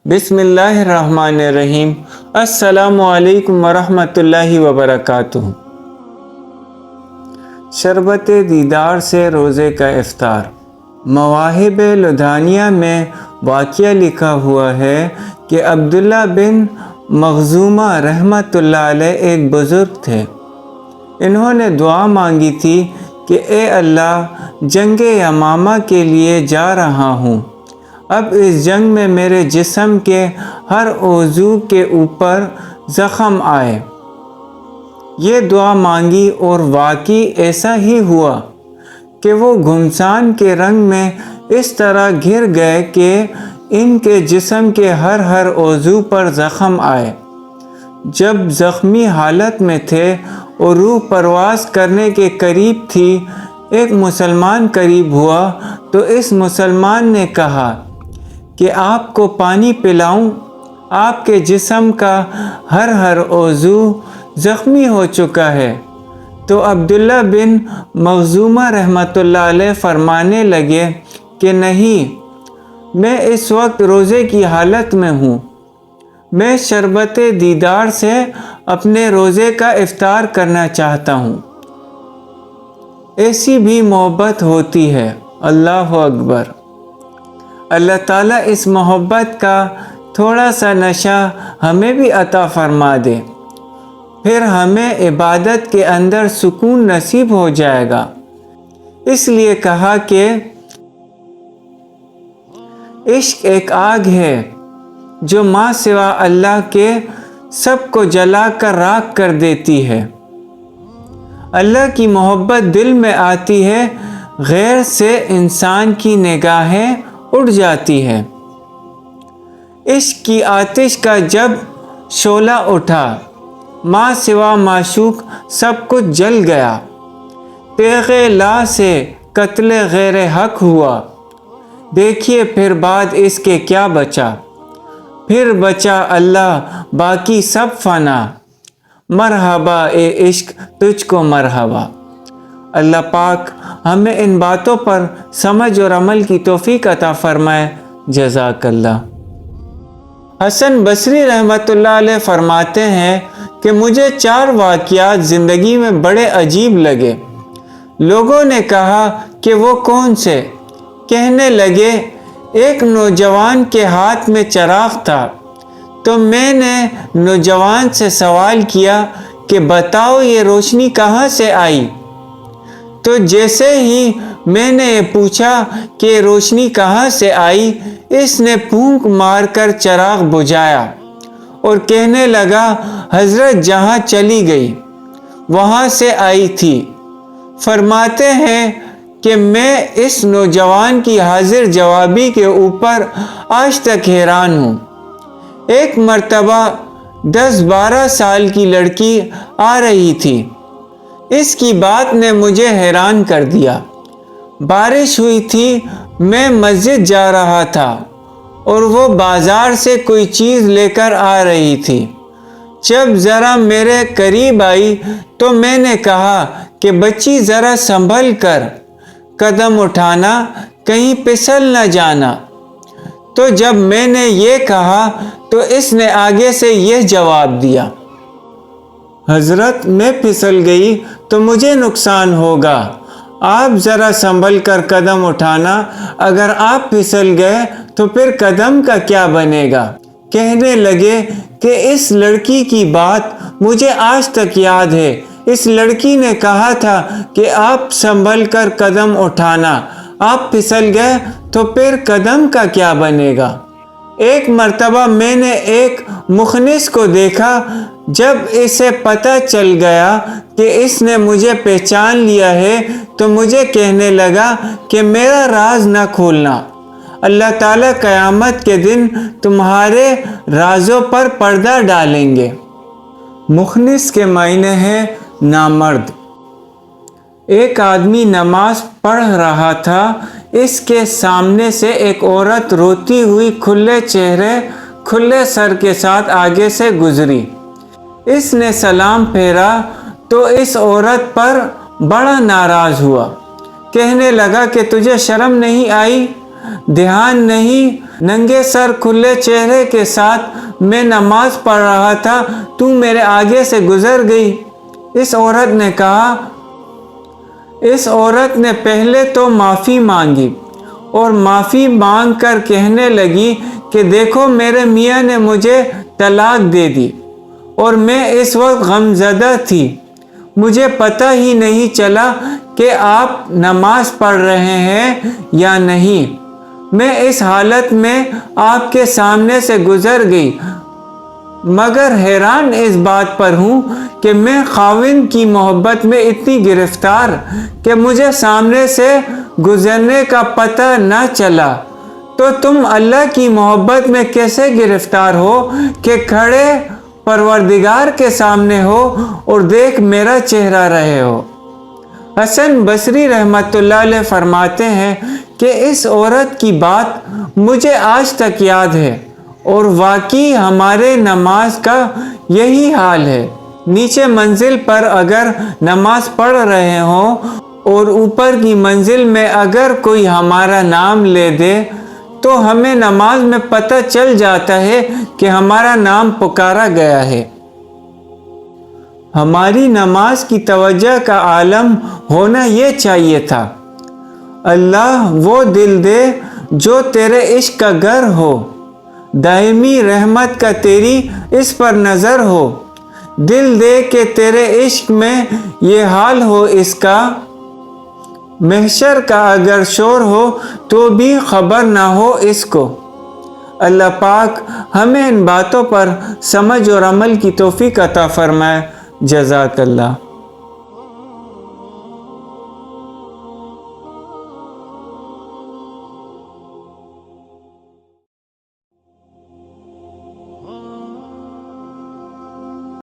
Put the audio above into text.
बिस्मिल्लाहिर्रहमानिर्रहीम। अस्सलामुअलैकुम वरहमतुल्लाहि वबरकातुहू। शरबत दीदार से रोज़े का इफ्तार। मवाहिब लुधानिया में वाक़या लिखा हुआ है कि अब्दुल्ला बिन मखज़ूमा रहमतुल्लाह अलैह एक बुज़ुर्ग थे। इन्होंने दुआ मांगी थी कि ए अल्लाह, जंग यमामा के लिए जा रहा हूँ। अब इस जंग में मेरे जिस्म के हर उज़ू के ऊपर ज़ख़म आए। ये दुआ मांगी और वाक़ई ऐसा ही हुआ कि वो घुमसान के रंग में इस तरह घिर गए कि इनके जिस्म के हर उज़ू पर ज़ख़म आए। जब ज़ख्मी हालत में थे और रूह परवास करने के करीब थी, एक मुसलमान करीब हुआ तो इस मुसलमान ने कहा कि आपको पानी पिलाऊं? आपके जिस्म का हर उज़ू ज़ख्मी हो चुका है। तो अब्दुल्ला बिन मखज़ूमा रहमतुल्लाह अलैह फरमाने लगे कि नहीं, मैं इस वक्त रोज़े की हालत में हूँ। मैं शरबत दीदार से अपने रोज़े का इफ्तार करना चाहता हूँ। ऐसी भी मोहब्बत होती है। अल्लाह अकबर। अल्लाह ताला इस मोहब्बत का थोड़ा सा नशा हमें भी अता फरमा दे, फिर हमें इबादत के अंदर सुकून नसीब हो जाएगा। इसलिए कहा कि इश्क एक आग है जो माँ सिवा अल्लाह के सबको जला कर राख कर देती है। अल्लाह की मोहब्बत दिल में आती है, गैर से इंसान की निगाहें उड़ जाती है। इश्क की आतिश का जब शोला उठा, माँ सिवा माशूक सब कुछ जल गया। तेग़े ला से कत्ले गैर हक हुआ, देखिए फिर बाद इसके क्या बचा। फिर बचा अल्लाह, बाकी सब फना। मरहबा ए इश्क तुझको मरहबा। अल्लाह पाक हमें इन बातों पर समझ और अमल की तौफीक अता फरमाए। जज़ाकल्लाह। हसन बसरी रहमतुल्लाह अलैह फरमाते हैं कि मुझे 4 वाक़यात ज़िंदगी में बड़े अजीब लगे। लोगों ने कहा कि वो कौन से? कहने लगे, एक नौजवान के हाथ में चराग था, तो मैंने नौजवान से सवाल किया कि बताओ ये रोशनी कहाँ से आई? तो जैसे ही मैंने पूछा कि रोशनी कहाँ से आई, इसने फूंक मारकर चराग बुझाया और कहने लगा, हज़रत जहाँ चली गई वहाँ से आई थी। फरमाते हैं कि मैं इस नौजवान की हाजिर जवाबी के ऊपर आज तक हैरान हूँ। एक मर्तबा 10-12 साल की लड़की आ रही थी। इसकी बात ने मुझे हैरान कर दिया। बारिश हुई थी, मैं मस्जिद जा रहा था और वो बाज़ार से कोई चीज़ लेकर आ रही थी। जब ज़रा मेरे करीब आई तो मैंने कहा कि बच्ची ज़रा संभल कर कदम उठाना, कहीं फिसल न जाना। तो जब मैंने ये कहा तो इसने आगे से यह जवाब दिया, हज़रत मैं फिसल गई तो मुझे नुकसान होगा, आप ज़रा संभल कर कदम उठाना, अगर आप फिसल गए तो फिर कदम का क्या बनेगा। कहने लगे कि इस लड़की की बात मुझे आज तक याद है। इस लड़की ने कहा था कि आप संभल कर कदम उठाना, आप फिसल गए तो फिर कदम का क्या बनेगा। एक मर्तबा मैंने एक मुखनिस को देखा। जब इसे पता चल गया कि इसने मुझे पहचान लिया है तो मुझे कहने लगा कि मेरा राज न खोलना, अल्लाह ताला क़यामत के दिन तुम्हारे राजों पर पर्दा डालेंगे। मुखनिस के मायने हैं नामर्द। एक आदमी नमाज पढ़ रहा था। इसके सामने से एक औरत रोती हुई खुले चेहरे खुले सर के साथ आगे से गुजरी। इसने सलाम फेरा तो इस औरत पर बड़ा नाराज़ हुआ। कहने लगा कि तुझे शर्म नहीं आई? ध्यान नहीं, नंगे सर खुले चेहरे के साथ मैं नमाज पढ़ रहा था, तू मेरे आगे से गुजर गई। इस औरत ने कहा, इस औरत ने पहले तो माफ़ी मांगी और माफ़ी मांग कर कहने लगी कि देखो मेरे मियाँ ने मुझे तलाक दे दी और मैं इस वक्त गमज़दा थी, मुझे पता ही नहीं चला कि आप नमाज पढ़ रहे हैं या नहीं। मैं इस हालत में आपके सामने से गुजर गई, मगर हैरान इस बात पर हूँ कि मैं खाविंद की मोहब्बत में इतनी गिरफ्तार कि मुझे सामने से गुजरने का पता न चला। तो तुम अल्लाह की मोहब्बत में कैसे गिरफ्तार हो कि खड़े परवरदिगार के सामने हो और देख मेरा चेहरा रहे हो। हसन बसरी रहमतुल्लाह अलैह फरमाते हैं कि इस औरत की बात मुझे आज तक याद है और वाकई हमारे नमाज का यही हाल है। नीचे मंजिल पर अगर नमाज पढ़ रहे हों और ऊपर की मंजिल में अगर कोई हमारा नाम ले दे तो हमें नमाज में पता चल जाता है कि हमारा नाम पुकारा गया है। हमारी नमाज की तवज्जो का आलम होना ये चाहिए था। अल्लाह वो दिल दे जो तेरे इश्क का घर हो, दायमी रहमत का तेरी इस पर नज़र हो। दिल दे के तेरे इश्क में ये हाल हो इसका, महशर का अगर शोर हो तो भी खबर ना हो इसको। अल्लाह पाक हमें इन बातों पर समझ और अमल की तौफीक अता फरमाए। जज़ाकल्लाह।